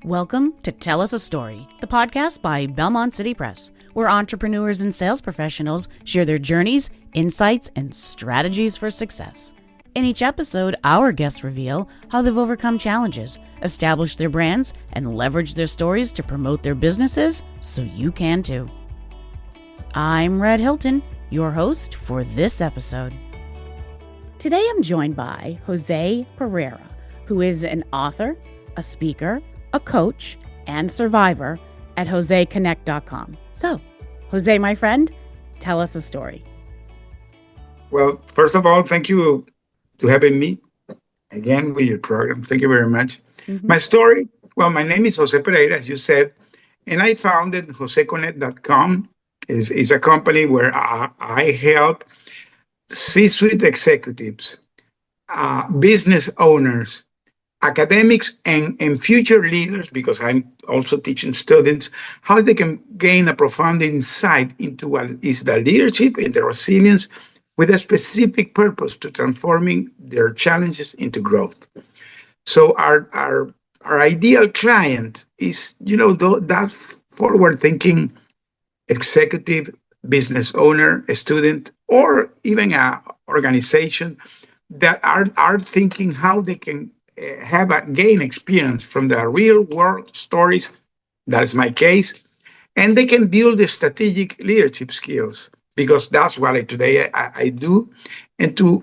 Welcome to Tell Us a Story, the podcast by Belmont City Press, where entrepreneurs and sales professionals share their journeys, insights, and strategies for success. In each episode, our guests reveal how they've overcome challenges, established their brands, and leveraged their stories to promote their businesses so you can too. I'm Red Hilton, your host for this episode. Today I'm joined by Jose Pereira, who is an author, a speaker, a coach, and survivor at joseconnect.com. So, Jose, my friend, tell us a story. Well, first of all, thank you to having me again with your program. Thank you very much. My story, well, my name is Jose Pereira, as you said, and I founded joseconnect.com. Is a company where I help C-suite executives, business owners, academics, and future leaders, because I'm also teaching students how they can gain a profound insight into what is the leadership and the resilience with a specific purpose to transforming their challenges into growth. So our ideal client is, that forward-thinking executive, business owner, a student, or even an organization that are thinking how they can gain experience from the real world stories. That is my case. And they can build the strategic leadership skills, because that's what I do, and to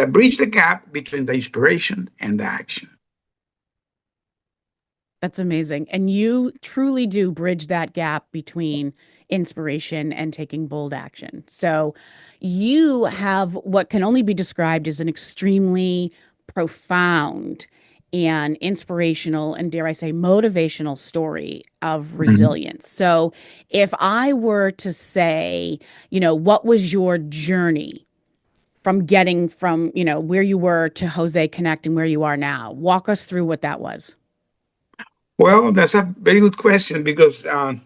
bridge the gap between the inspiration and the action. That's amazing. And you truly do bridge that gap between inspiration and taking bold action. So you have what can only be described as an extremely profound and inspirational and, dare I say, motivational story of resilience. So if I were to say, what was your journey from getting from, where you were to Jose Connect and where you are now? Walk us through what that was. Well, that's a very good question, because I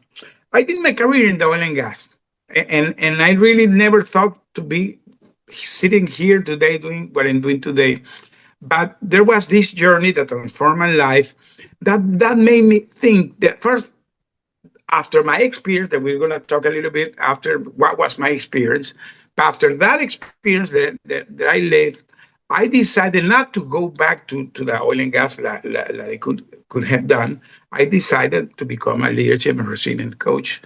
did my career in the oil and gas, and I really never thought to be sitting here today doing what I'm doing today. But there was this journey that transformed my life that made me think that first, after my experience, that we're going to talk a little bit after what was my experience, but after that experience that I lived, I decided not to go back to the oil and gas like I could have done. I decided to become a leadership and resilience coach,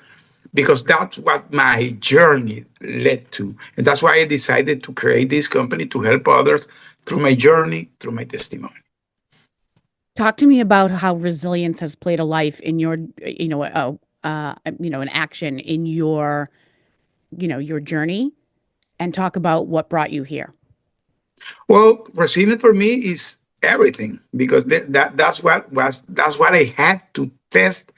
because that's what my journey led to. And that's why I decided to create this company to help others through my journey, through my testimony. Talk to me about how resilience has played a life in your, an action in your, your journey, and talk about what brought you here. Well, resilience for me is everything, because that's what I had to test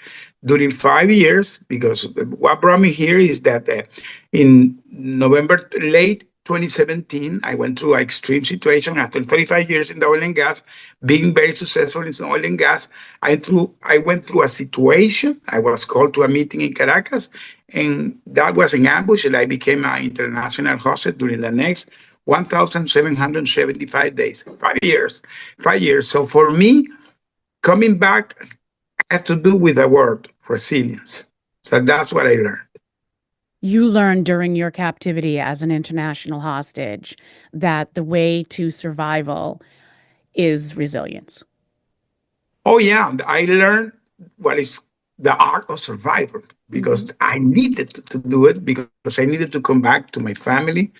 during 5 years. Because what brought me here is that in November, late 2017, I went through an extreme situation after 35 years in the oil and gas, being very successful in oil and gas. I went through a situation. I was called to a meeting in Caracas, and that was an ambush, and I became an international hostage during the next 1,775 days, 5 years. 5 years. So for me, coming back has to do with the word resilience. So that's what I learned. You learned during your captivity as an international hostage that the way to survival is resilience. Oh, yeah. I learned what is the art of survival, because I needed to do it, because I needed to come back to my family.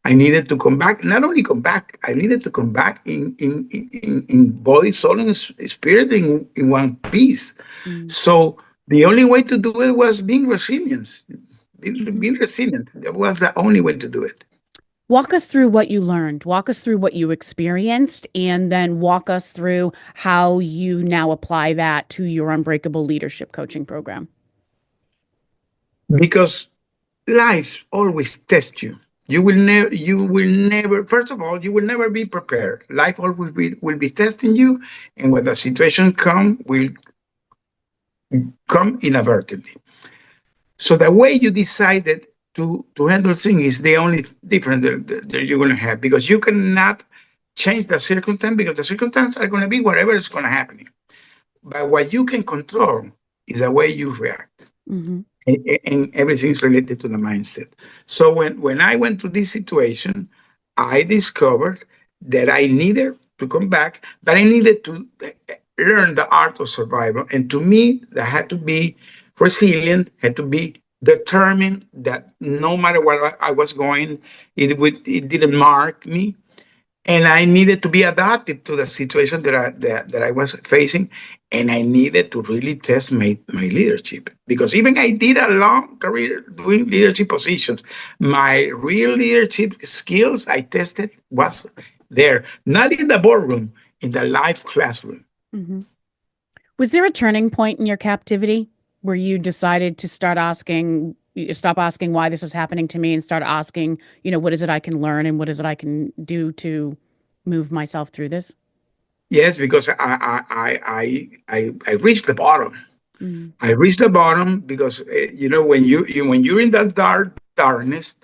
I needed to come back, not only come back, I needed to come back in body, soul, and spirit in one piece. So the only way to do it was being resilient. Being resilient. That was the only way to do it. Walk us through what you learned. Walk us through what you experienced, and then walk us through how you now apply that to your Unbreakable Leadership coaching program. Because life always tests you. You will never, first of all, you will never be prepared. Life always will be testing you, and when the situation will come inadvertently. So the way you decided to handle things is the only difference that you're going to have, because you cannot change the circumstance, because the circumstances are going to be whatever is going to happen. but what you can control is the way you react. Mm-hmm. And everything's related to the mindset. So when I went to this situation, I discovered that I needed to come back, but I needed to learn the art of survival. And to me, that had to be resilient, had to be determined that no matter what I was going, it didn't mark me, and I needed to be adaptive to the situation that I was facing, and I needed to really test my leadership, because even I did a long career doing leadership positions. My real leadership skills I tested was there, not in the boardroom, in the live classroom. Mm-hmm. Was there a turning point in your captivity where you decided to stop asking why this is happening to me and start asking, what is it I can learn and what is it I can do to move myself through this? Yes, because I reached the bottom. Mm. I reached the bottom because when when you're in that darkness,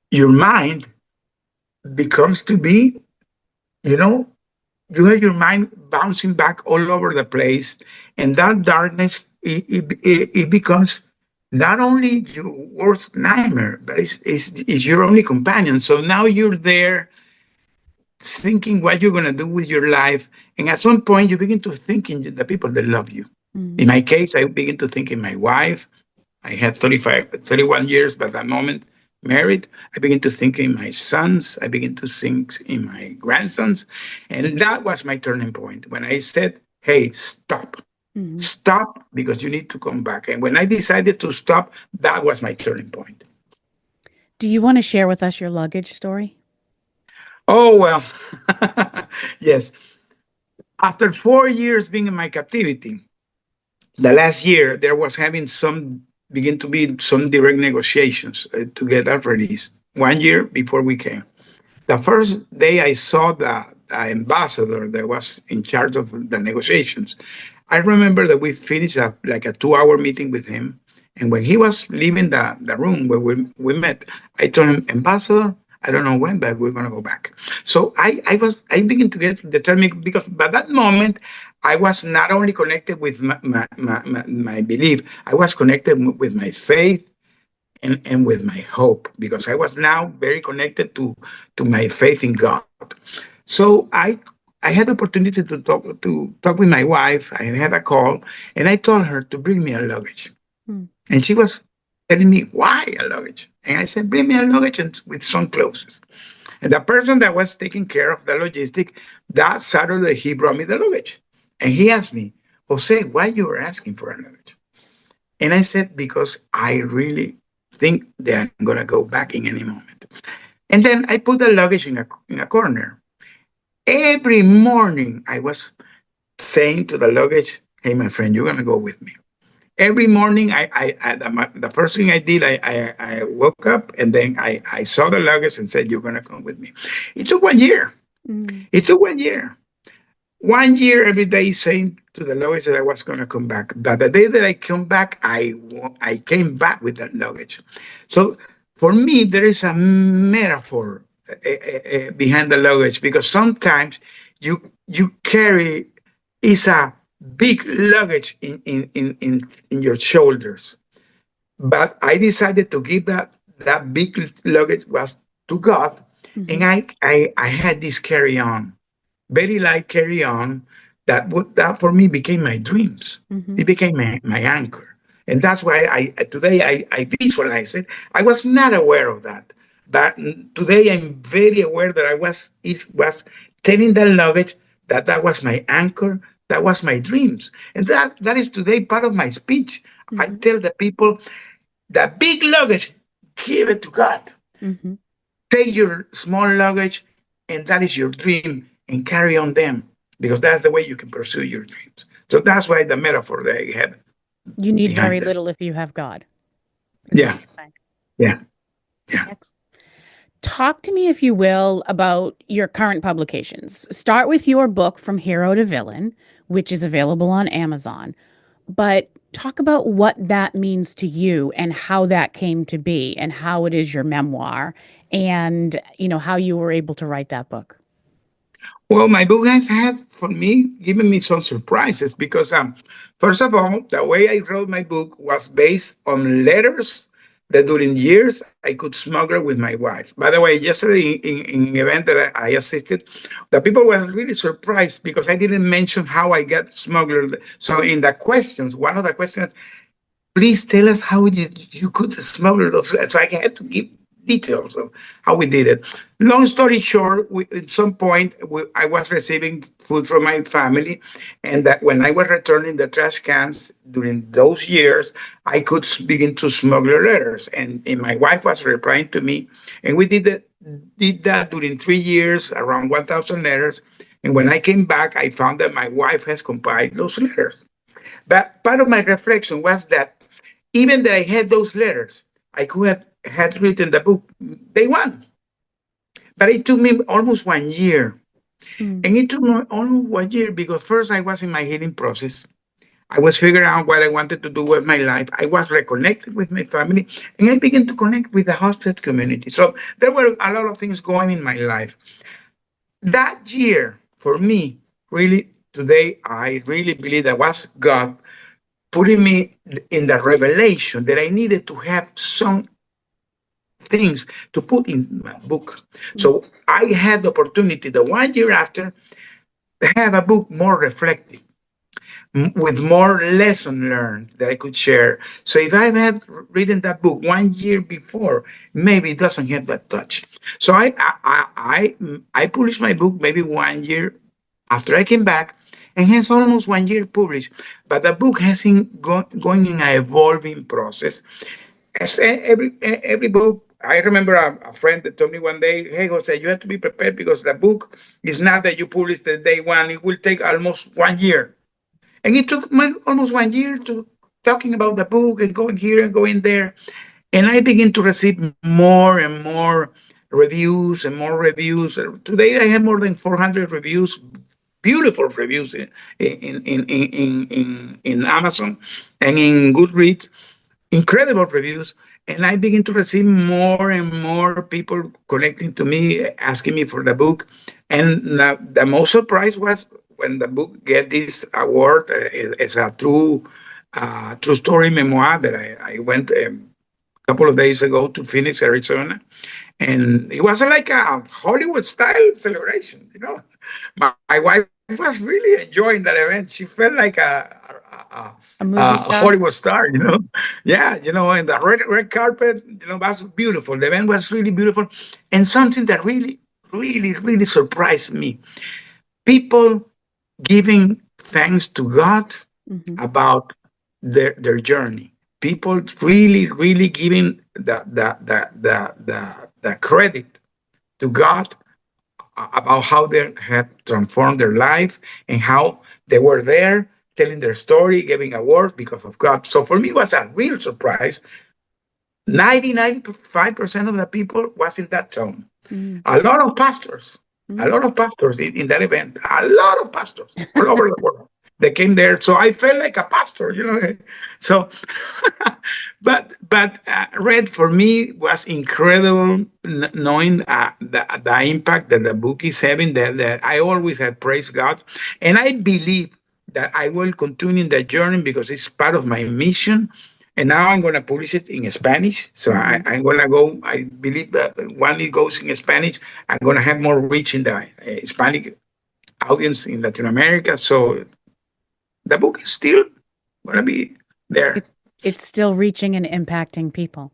your mind becomes to be, you know, you have your mind bouncing back all over the place, and that darkness it becomes not only your worst nightmare, but it's your only companion. So now you're there thinking what you're gonna do with your life, and at some point you begin to think in the people that love you. In Mm. my case, I begin to think in my wife. I had 31 years by that moment married. I began to think in my sons. I began to think in my grandsons. And that was my turning point when I said, hey, stop. Mm. Stop, because you need to come back. And when I decided to stop, that was my turning point. Do you want to share with us your luggage story? Oh, well, yes. After 4 years being in my captivity, the last year there was having some begin to be some direct negotiations to get that released 1 year before we came. The first day I saw the ambassador that was in charge of the negotiations, I remember that we finished like a 2 hour meeting with him. And when he was leaving the room where we met, I told him, Ambassador, I don't know when, but we're going to go back. So I began to get determined, because by that moment, I was not only connected with my belief, I was connected with my faith, and with my hope, because I was now very connected to my faith in God. So I had the opportunity to talk with my wife. I had a call, and I told her to bring me a luggage. Mm. And she was telling me, why a luggage? And I said, bring me a luggage and with some clothes. And the person that was taking care of the logistic, that Saturday, he brought me the luggage. And he asked me, Jose, why you were asking for a luggage? And I said, because I really think that I'm going to go back in any moment. And then I put the luggage in a corner. Every morning, I was saying to the luggage, hey, my friend, you're going to go with me. Every morning, the first thing I did, I woke up, and then I saw the luggage and said, you're going to come with me. It took 1 year. Mm. It took 1 year. 1 year every day saying to the luggage that I was going to come back. But the day that I come back, I came back with that luggage. So for me, there is a metaphor behind the luggage, because sometimes you carry is a big luggage in your shoulders. But I decided to give that big luggage was to God, and Mm-hmm. I had this carry on, very light carry on, that for me became my dreams. Mm-hmm. It became my anchor. And that's why today I visualize it. I was not aware of that. But today I'm very aware that it was telling the luggage that was my anchor, that was my dreams. And that is today part of my speech. I Mm-hmm. tell the people, the big luggage, give it to God. Mm-hmm. Take your small luggage, and that is your dream, and carry on them, because that's the way you can pursue your dreams. So that's why the metaphor that I have You need very behind it. little if you have God, is what Yeah, you're saying. yeah, yeah. Excellent. Talk to me, if you will, about your current publications. Start with your book, From Hero to Villain, which is available on Amazon. But talk about what that means to you and how that came to be and how it is your memoir and, how you were able to write that book. Well, my book has had for me given me some surprises because first of all, the way I wrote my book was based on letters that during years I could smuggle with my wife. By the way, yesterday in an event that I assisted, the people were really surprised because I didn't mention how I got smuggled. So in the questions, one of the questions, please tell us how you could smuggle those. So I had to give details of how we did it. Long story short, at some point, I was receiving food from my family, and that when I was returning the trash cans during those years, I could begin to smuggle letters, and my wife was replying to me, and we did that during 3 years, around 1,000 letters. And when I came back, I found that my wife has compiled those letters. But part of my reflection was that even that I had those letters, I could have had written the book day one. But it took me almost 1 year. Mm. And it took me almost 1 year because first I was in my healing process. I was figuring out what I wanted to do with my life. I was reconnected with my family, and I began to connect with the hosted community. So there were a lot of things going in my life. That year, for me, really, today, I really believe that was God putting me in the revelation that I needed to have some things to put in my book. Mm. So I had the opportunity the 1 year after to have a book more reflective, with more lesson learned that I could share. So if I had written that book 1 year before, maybe it doesn't have that touch. So I published my book maybe 1 year after I came back, and has almost 1 year published. But the book has been going in an evolving process. As every book, I remember a friend that told me one day, "Hey, Jose, you have to be prepared because the book is not that you publish the day one. It will take almost 1 year." And it took almost 1 year to talking about the book and going here and going there. And I begin to receive more and more reviews and more reviews. Today I have more than 400 reviews, beautiful reviews in Amazon and in Goodreads, incredible reviews. And I begin to receive more and more people connecting to me, asking me for the book. And the most surprise was when the book get this award as a true story memoir that I went a couple of days ago to Phoenix, Arizona, and it was like a Hollywood style celebration. My wife was really enjoying that event. She felt like A a movie star. Hollywood star. Yeah, and the red carpet, was beautiful. The event was really beautiful. And something that really, really, really surprised me, people giving thanks to God Hmm. about their journey. People really, really giving the credit to God about how they had transformed their life and how they were there telling their story, giving awards because of God. So for me, it was a real surprise. 95% of the people was in that tone. Mm. A lot of pastors, a Mm. lot of pastors in that event, a lot of pastors all over the world. They came there, so I felt like a pastor. So, but Red for me was incredible, knowing the impact that the book is having. That I always had praised God, and I believe that I will continue the journey because it's part of my mission. And now I'm going to publish it in Spanish. So Hmm. I'm going to go. I believe that when it goes in Spanish, I'm going to have more reach in the Hispanic audience in Latin America. So the book is still going to be there. It, it's still reaching and impacting people.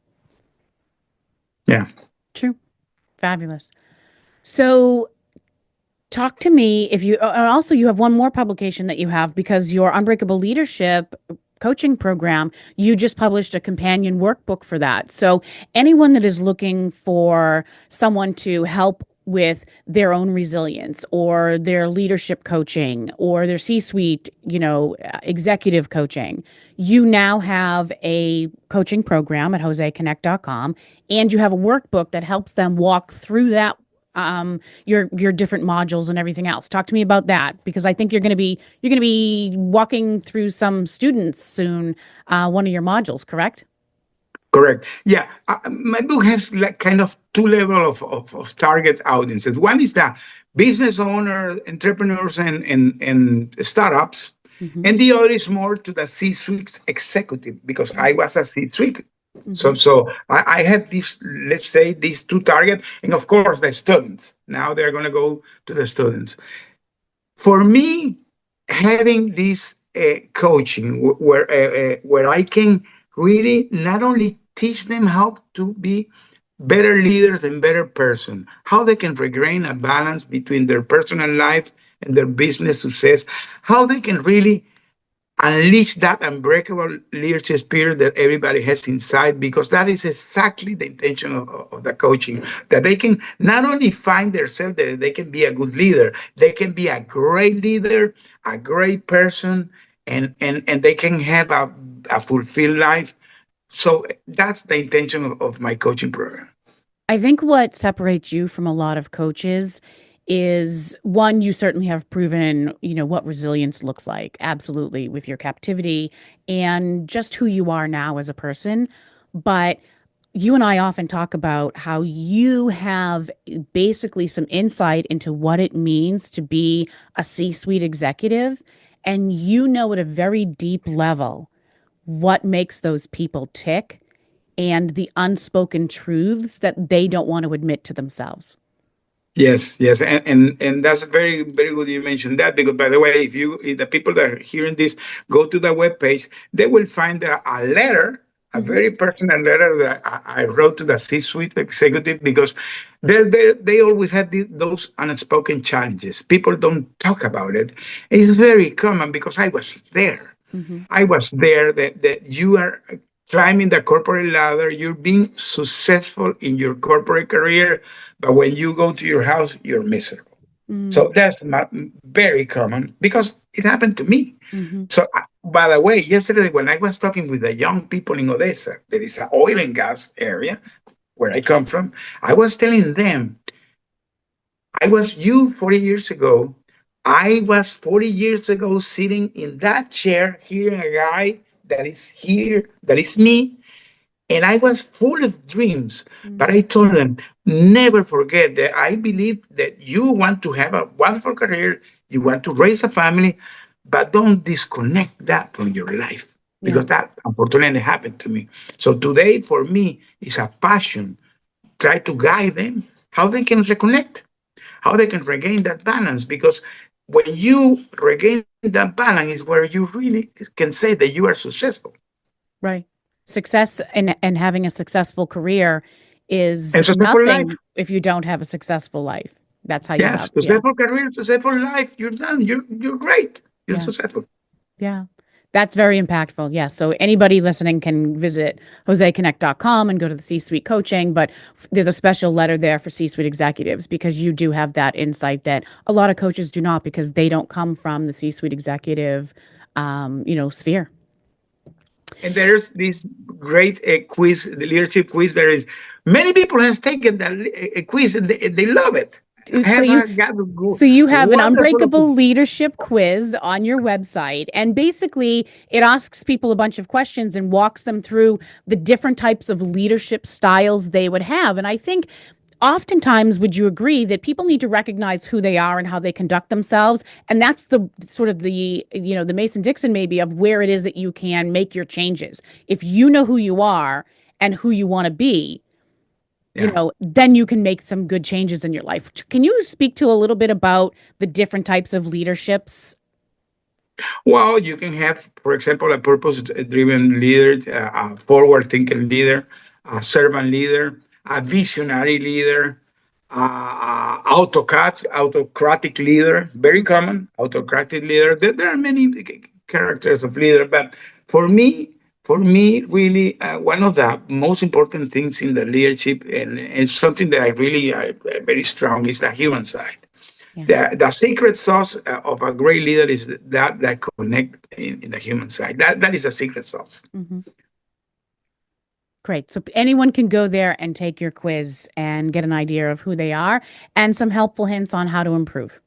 Yeah. True. Fabulous. So, talk to me if you, and also you have one more publication that you have because your Unbreakable Leadership coaching program, you just published a companion workbook for that. So, anyone that is looking for someone to help with their own resilience or their leadership coaching or their C-suite, executive coaching, you now have a coaching program at joseconnect.com, and you have a workbook that helps them walk through that, your different modules and everything else. Talk to me about that because I think you're going to be walking through some students soon, one of your modules, correct? Correct. Yeah, my book has like kind of two level of target audiences. One is the business owners, entrepreneurs, and startups. Mm-hmm. And the other is more to the C-suite executive because I was a C-suite. Mm-hmm. So I had this, let's say, these two targets, and of course the students. Now they're going to go to the students. For me, having this coaching where I can really not only teach them how to be better leaders and better person, how they can regain a balance between their personal life and their business success, how they can really unleash that unbreakable leadership spirit that everybody has inside, because that is exactly the intention of the coaching, that they can not only find themselves, that they can be a good leader, they can be a great leader, a great person, and they can have a fulfilled life. So that's the intention of my coaching program. I think what separates you from a lot of coaches is one, you certainly have proven, what resilience looks like, absolutely, with your captivity and just who you are now as a person. But you and I often talk about how you have basically some insight into what it means to be a C-suite executive. And you know at a very deep level what makes those people tick and the unspoken truths that they don't want to admit to themselves. Yes, yes, and that's very very good you mentioned that, because by the way, if the people that are hearing this go to the webpage, they will find a letter, a Mm-hmm. very personal letter that I wrote to the C-suite executive, because they always had those unspoken challenges. People don't talk about it. It's very common because I was there. Mm-hmm. I was there. That you are climbing the corporate ladder, you're being successful in your corporate career, but when you go to your house, you're miserable. Mm-hmm. So that's not very common because it happened to me. Mm-hmm. So, by the way, yesterday when I was talking with the young people in Odessa, there is an oil and gas area where I come from, I was telling them, I was you 40 years ago. I was 40 years ago sitting in that chair, hearing a guy that is here, that is me, and I was full of dreams. But I told them, never forget that I believe that you want to have a wonderful career, you want to raise a family, but don't disconnect that from your life, Yeah. because that unfortunately happened to me. So today, for me, is a passion. Try to guide them how they can reconnect, how they can regain that balance, because when you regain that balance is where you really can say that you are successful. Right. Success and having a successful career is And successful life. nothing if you don't have a successful life. That's how you Yes, have. Yeah. successful career, successful life. You're done. You're great. You're Yeah. successful. Yeah. That's very impactful. Yeah. So anybody listening can visit joseconnect.com and go to the C-suite coaching, but there's a special letter there for C-suite executives because you do have that insight that a lot of coaches do not, because they don't come from the C-suite executive sphere. And there's this great quiz, the leadership quiz. There is many people has taken that quiz and they love it. I So have you got So you have an wonderful. unbreakable leadership quiz on your website, and basically it asks people a bunch of questions and walks them through the different types of leadership styles they would have. And I think oftentimes, would you agree that people need to recognize who they are and how they conduct themselves? And that's the sort of the Mason Dixon maybe of where it is that you can make your changes. If you know who you are and who you want to be, Yeah. then you can make some good changes in your life. Can you speak to a little bit about the different types of leaderships? Well, you can have, for example, a purpose-driven leader, a forward-thinking leader, a servant leader, a visionary leader, autocratic leader, very common, autocratic leader. There are many characters of leader, but for me, really, one of the most important things in the leadership, and something that I really very strong, is the human side. Yeah. The secret sauce of a great leader is that connect in the human side. That is a secret sauce. Hmm. Great. So anyone can go there and take your quiz and get an idea of who they are and some helpful hints on how to improve.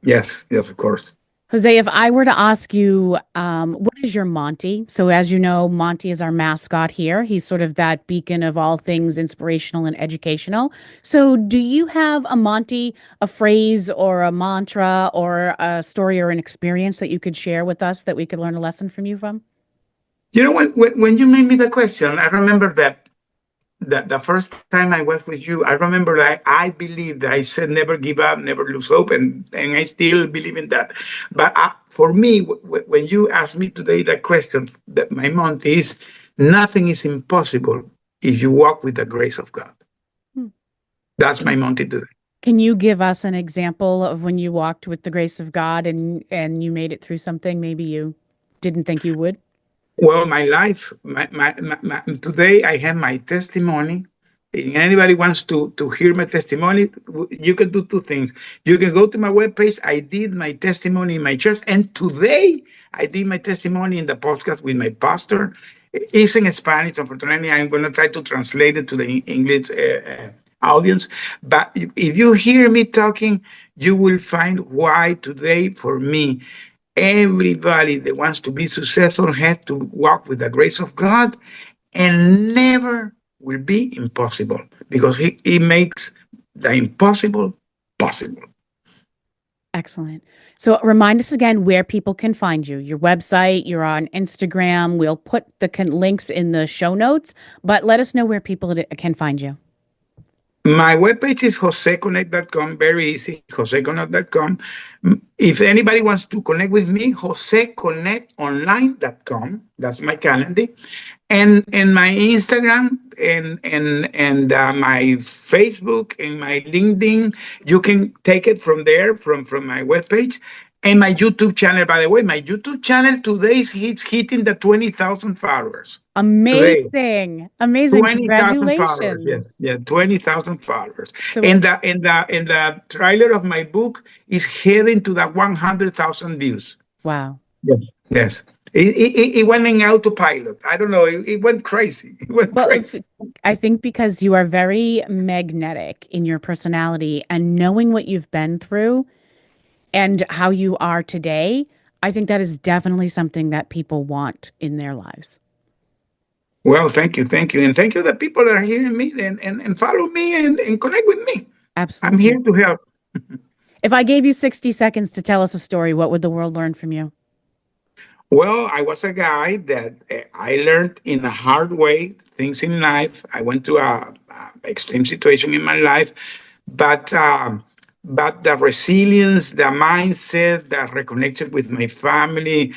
Yes, yes, of course. Jose, if I were to ask you, what is your Monty? So, as you know, Monty is our mascot here. He's sort of that beacon of all things inspirational and educational. So, do you have a Monty, a phrase or a mantra or a story or an experience that you could share with us that we could learn a lesson from you from? When you made me the question, I remember that the first time I was with you, I remember that I believed that I said never give up, never lose hope, and I still believe in that. But for me, when you ask me today that question, that my motto is nothing is impossible if you walk with the grace of God. Hmm. That's my Can, motto today. can you give us an example of when you walked with the grace of God and you made it through something maybe you didn't think you would? Well, my life, today I have my testimony. If anybody wants to hear my testimony, you can do two things. You can go to my webpage. I did my testimony in my church, and today I did my testimony in the podcast with my pastor. It's in Spanish. Unfortunately, I'm going to try to translate it to the English audience. But if you hear me talking, you will find why today for me everybody that wants to be successful has to walk with the grace of God and never will be impossible because he makes the impossible possible. Excellent. So remind us again where people can find you. Your website, you're on Instagram. We'll put the links in the show notes, but let us know where people can find you. My webpage is joseconnect.com, very easy, joseconnect.com. If anybody wants to connect with me, joseconnectonline.com. That's my calendar. And my Instagram and my Facebook and my LinkedIn, you can take it from there, from my webpage. And my YouTube channel, by the way, my YouTube channel today is hitting the 20,000 followers. Today. Amazing. Amazing. 20,000 followers. Congratulations. Yes, yeah, 20,000 followers. So, And the trailer of my book is heading to the 100,000 views. wow. Yes. Yes. It went in autopilot. I don't know. It went crazy. It went Well, crazy. I think because you are very magnetic in your personality and knowing what you've been through and how you are today, I think that is definitely something that people want in their lives. Well, thank you. Thank you. And thank you, the people that are hearing me and follow me and connect with me. I'm here Absolutely. to help. If I gave you 60 seconds to tell us a story, what would the world learn from you? Well, I was a guy that I learned in a hard way things in life. I went through a extreme situation in my life, but the resilience, the mindset, the reconnection with my family,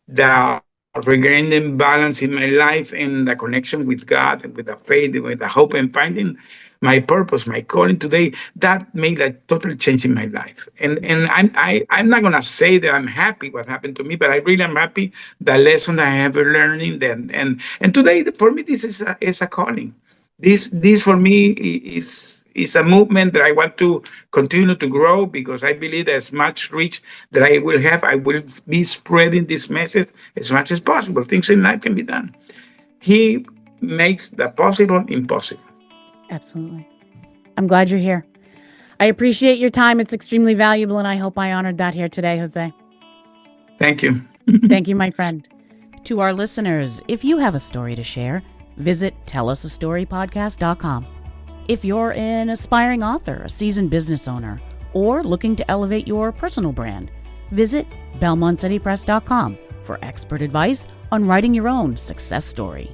the regaining balance in my life, and the connection with God, and with the faith, and with the hope, and finding my purpose, my calling today, that made a total change in my life. And I'm not gonna say that I'm happy what happened to me, but I really am happy the lesson I have learning. Then and today for me this is a calling. This for me is a movement that I want to continue to grow because I believe as much reach that I will have, I will be spreading this message as much as possible. Things in life can be done. He makes the possible impossible. Absolutely. I'm glad you're here. I appreciate your time. It's extremely valuable, and I hope I honored that here today, Jose. Thank you. Thank you, my friend. To our listeners, if you have a story to share, visit tellasastorypodcast.com. If you're an aspiring author, a seasoned business owner, or looking to elevate your personal brand, visit belmontcitypress.com for expert advice on writing your own success story.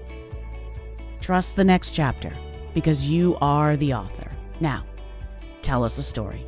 Trust the next chapter because you are the author. Now, tell us a story.